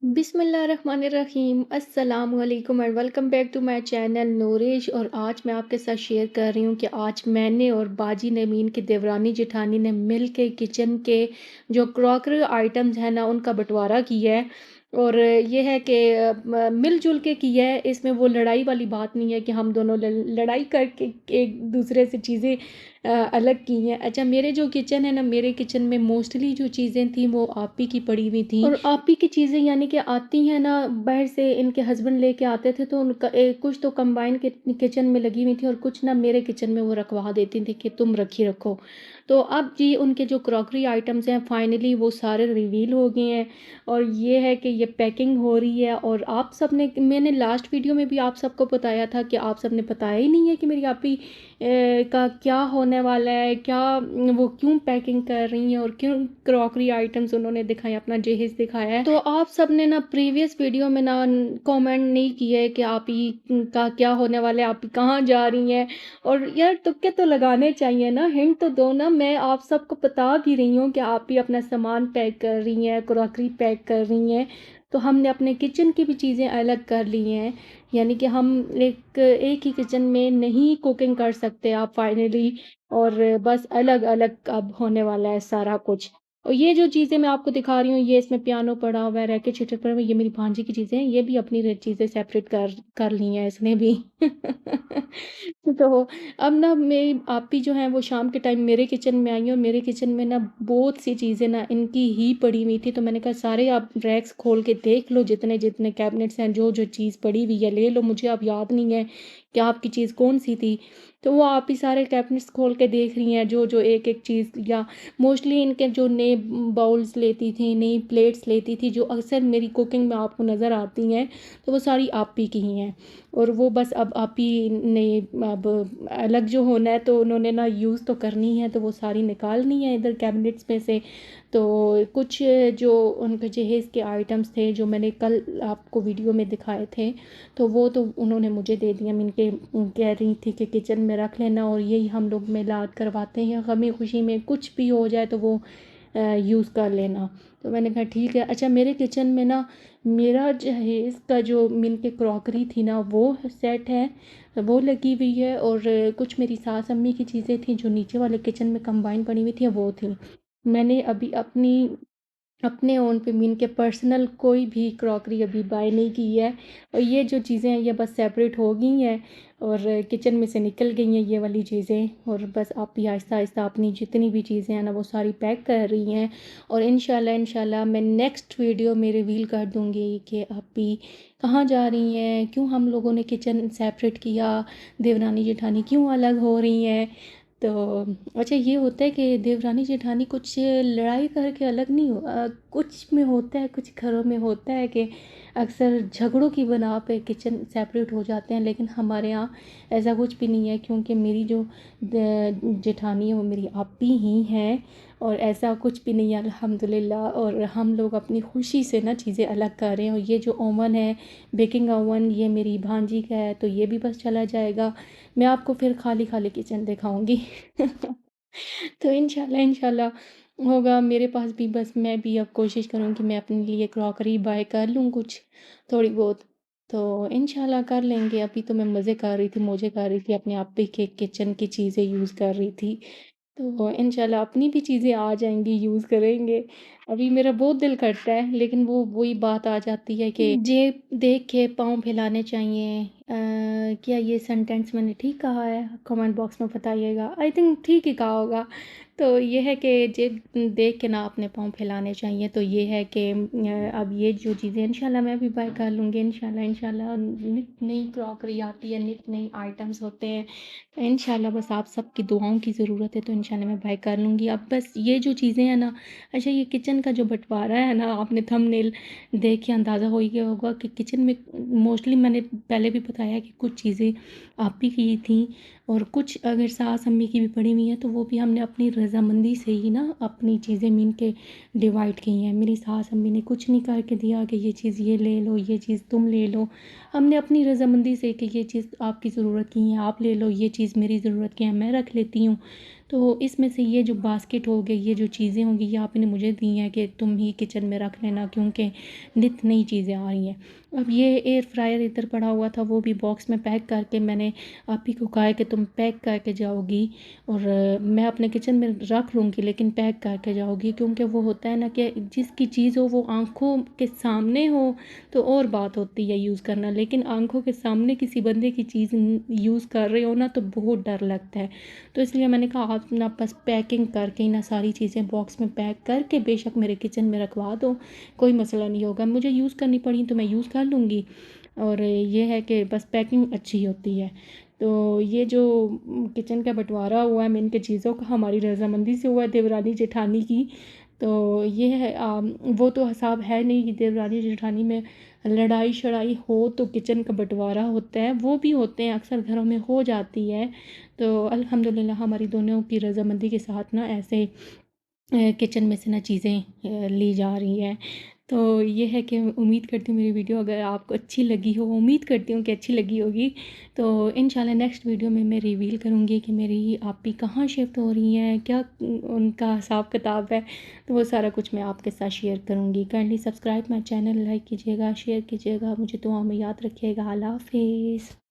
बिस्मिल्लाहिर्रहमानिर्रहीम अस्सलाम वालेकुम and welcome back to my channel Nourish. और आज मैं आपके साथ शेयर कर रही हूँ कि आज मैंने और बाजी ने मीन की देवरानी जेठानी ने मिल के किचन के जो क्रॉकरी आइटम्स हैं ना उनका बंटवारा किया है। और ये है कि मिलजुल के किया है। इसमें वो लड़ाई वाली बात नहीं है कि हम दोनों लड़ाई करके एक दूसरे से चीज़ें अलग की हैं। अच्छा, मेरे जो किचन है ना, मेरे किचन में मोस्टली जो चीज़ें थी वो आप ही की पड़ी हुई थी। और आप ही की चीज़ें यानी कि आती हैं ना बाहर से, इनके हस्बैंड लेके आते थे तो उनका कुछ तो कंबाइन किचन में लगी हुई थी और कुछ ना मेरे किचन में वो रखवा देती थी कि तुम रखी रखो। तो अब जी उनके जो क्रॉकरी आइटम्स हैं फाइनली वो सारे रिवील हो गए हैं। और ये है कि ये पैकिंग हो रही है। और आप सब ने, मैंने लास्ट वीडियो में भी आप सबको बताया था कि आप सब ने बताया ही नहीं है कि मेरी आप ही का क्या होने वाला है, क्या वो क्यों पैकिंग कर रही हैं और क्यों क्रॉकरी आइटम्स उन्होंने दिखाए, अपना जहेज दिखाया है। तो आप सब ने ना प्रीवियस वीडियो में ना कमेंट नहीं किए कि आप ही का क्या होने वाला है, आप ही कहाँ जा रही हैं। और यार तुक्के तो लगाने चाहिए ना, हिंट तो दो ना। मैं आप सबको बता भी रही हूँ कि आप ही अपना सामान पैक कर रही हैं, क्रॉकरी पैक कर रही हैं। तो हमने अपने किचन की भी चीज़ें अलग कर ली हैं। यानी कि हम एक ही किचन में नहीं कुकिंग कर सकते आप फाइनली। और बस अलग अलग अब होने वाला है सारा कुछ। और ये जो चीज़ें मैं आपको दिखा रही हूँ, ये इसमें पियानो पड़ा हुआ है, रैकेट शटर पड़ा हुआ है, ये मेरी भांजी की चीज़ें हैं। ये भी अपनी चीज़ें सेपरेट कर कर ली हैं इसने भी। तो अब ना मेरी आपी जो हैं वो शाम के टाइम मेरे किचन में आई हैं और मेरे किचन में ना बहुत सी चीज़ें ना इनकी ही पड़ी हुई थी। तो मैंने कहा सारे आप रैक्स खोल के देख लो, जितने जितने कैबिनेट्स हैं, जो जो चीज़ पड़ी हुई है ले लो। मुझे अब याद नहीं है कि आपकी चीज़ कौन सी थी। तो वो आप ही सारे कैबिनेट्स खोल के देख रही हैं, जो जो एक एक चीज़। या मोस्टली इनके जो नए बाउल्स लेती थी, नई प्लेट्स लेती थी, जो अक्सर मेरी कुकिंग में आपको नज़र आती हैं, तो वो सारी आप ही की ही हैं। और वो बस अब आप ही ने अब अलग जो होना है तो उन्होंने ना यूज़ तो करनी है, तो वो सारी निकालनी है इधर कैबिनेट्स में से। तो कुछ जो उनके जहेज़ के आइटम्स थे जो मैंने कल आपको वीडियो में दिखाए थे, तो वो तो उन्होंने मुझे दे दिया। मैं इनके कह रही थी कि किचन में रख लेना और यही हम लोग मिलाद करवाते हैं, गमी खुशी में कुछ भी हो जाए तो वो यूज़ कर लेना। तो मैंने कहा ठीक है। अच्छा, मेरे किचन में ना मेरा जहेज़ का जो मीन के क्रॉकरी थी ना वो सेट है, वो लगी हुई है। और कुछ मेरी सास अम्मी की चीज़ें थी जो नीचे वाले किचन में कंबाइन पड़ी हुई थी, वो थी। मैंने अभी अपने ओन पे मीन के पर्सनल कोई भी क्रॉकरी अभी बाय नहीं की है। और ये जो चीज़ें हैं ये बस सेपरेट हो गई हैं और किचन में से निकल गई हैं ये वाली चीज़ें। और बस आप भी आहिस्ता आहिस्ता अपनी जितनी भी चीज़ें हैं ना वो सारी पैक कर रही हैं। और इंशाल्लाह इंशाल्लाह मैं नेक्स्ट वीडियो में रिवील कर दूँगी कि आप भी कहाँ जा रही हैं, क्यों हम लोगों ने किचन सेपरेट किया, देवरानी जेठानी क्यों अलग हो रही हैं। तो अच्छा, ये होता है कि देवरानी जेठानी कुछ लड़ाई करके अलग नहीं कुछ में होता है, कुछ घरों में होता है कि अक्सर झगड़ों की बना पे किचन सेपरेट हो जाते हैं। लेकिन हमारे यहाँ ऐसा कुछ भी नहीं है, क्योंकि मेरी जो जेठानी है वो मेरी आपी ही हैं। और ऐसा कुछ भी नहीं है अल्हम्दुलिल्लाह। और हम लोग अपनी खुशी से ना चीज़ें अलग कर रहे हैं। और ये जो ओवन है, बेकिंग ओवन, ये मेरी भांजी का है, तो ये भी बस चला जाएगा। मैं आपको फिर खाली खाली किचन दिखाऊंगी। तो इंशाल्लाह इंशाल्लाह होगा मेरे पास भी। बस मैं भी अब कोशिश करूँगी कि मैं अपने लिए क्रॉकरी बाय कर लूँ कुछ थोड़ी बहुत। तो इंशाल्लाह कर लेंगे। अभी तो मैं मज़े कर रही थी, मौजें कर रही थी, अपने आप ही के किचन की चीज़ें यूज़ कर रही थी। तो इंशाल्लाह अपनी भी चीज़ें आ जाएंगी, यूज़ करेंगे। अभी मेरा बहुत दिल करता है, लेकिन वो वही बात आ जाती है कि जेब देख के पाँव फैलाने चाहिए। क्या ये सेंटेंस मैंने ठीक कहा है? कमेंट बॉक्स में बताइएगा। आई थिंक ठीक ही कहा होगा। तो ये है कि जेब देख के ना अपने पाँव फैलाने चाहिए। तो ये है कि अब ये जो चीज़ें इंशाल्लाह मैं भी बाय कर लूँगी। इंशाल्लाह इंशाल्लाह नित नई क्रॉकरी आती है, नित नई आइटम्स होते हैं। तो इंशाल्लाह बस आप सबकी दुआओं की ज़रूरत है, तो इंशाल्लाह मैं बाय कर लूँगी। अब बस ये जो चीज़ें हैं ना, अच्छा ये किचन का जो बँटवारा है ना, आपने थंबनेल देख के अंदाज़ा हो ही गया होगा कि किचन में मोस्टली मैंने पहले भी बताया कि कुछ चीज़ें आप ही की थी और कुछ अगर सास अम्मी की भी पड़ी हुई हैं, तो वो भी हमने अपनी रज़ामंदी से ही ना अपनी चीज़ें मीन के डिवाइड की हैं। मेरी सास अम्मी ने कुछ नहीं करके दिया कि ये चीज़ ये ले लो, ये चीज़ तुम ले लो। हमने अपनी रज़ामंदी से कि ये चीज़ आपकी ज़रूरत की है आप ले लो, ये चीज़ मेरी ज़रूरत की है मैं रख लेती हूँ। तो इसमें से ये जो बास्केट हो गई, ये जो चीज़ें होंगी, ये आपने मुझे दी हैं कि तुम ही किचन में रख लेना, क्योंकि नित नई चीज़ें आ रही हैं। अब ये एयर फ्रायर इधर पड़ा हुआ था, वो भी बॉक्स में पैक करके मैंने आप ही को कहा है कि तुम पैक करके जाओगी, और मैं अपने किचन में रख लूँगी, लेकिन पैक करके जाओगी, क्योंकि वो होता है ना कि जिसकी चीज़ हो वो आँखों के सामने हो तो और बात होती है यूज़ करना, लेकिन आँखों के सामने किसी बंदे की चीज़ यूज़ कर रहे हो ना तो बहुत डर लगता है। तो इसलिए मैंने कहा आप ना बस पैकिंग करके ही ना सारी चीज़ें बॉक्स में पैक करके बेशक मेरे किचन में रखवा दो, कोई मसला नहीं होगा। मुझे यूज़ करनी पड़ी तो मैं यूज़ कर लूँगी, और ये है कि बस पैकिंग अच्छी होती है। तो ये जो किचन का बँटवारा हुआ है इन के चीज़ों का, हमारी रज़ामंदी से हुआ है देवरानी जेठानी की। तो ये है वो तो हिसाब है नहीं कि देवरानी जेठानी में लड़ाई-शड़ाई हो तो किचन का बँटवारा होता है, वो भी होते हैं, अक्सर घरों में हो जाती है। तो अल्हम्दुलिल्लाह हमारी दोनों की रज़ामंदी के साथ ना ऐसे किचन में से ना चीज़ें ली जा रही हैं। तो ये है कि उम्मीद करती हूँ मेरी वीडियो अगर आपको अच्छी लगी हो, उम्मीद करती हूँ कि अच्छी लगी होगी। तो इंशाल्लाह नेक्स्ट वीडियो में मैं रिवील करूँगी कि मेरी आपी कहाँ शिफ्ट हो रही हैं, क्या उनका हिसाब-किताब है, तो वो सारा कुछ मैं आपके साथ शेयर करूँगी। Kindly subscribe my channel, like कीजिएगा, शेयर कीजिएगा, मुझे दुआओं में याद रखिएगा। अल्लाह हाफ़िज़।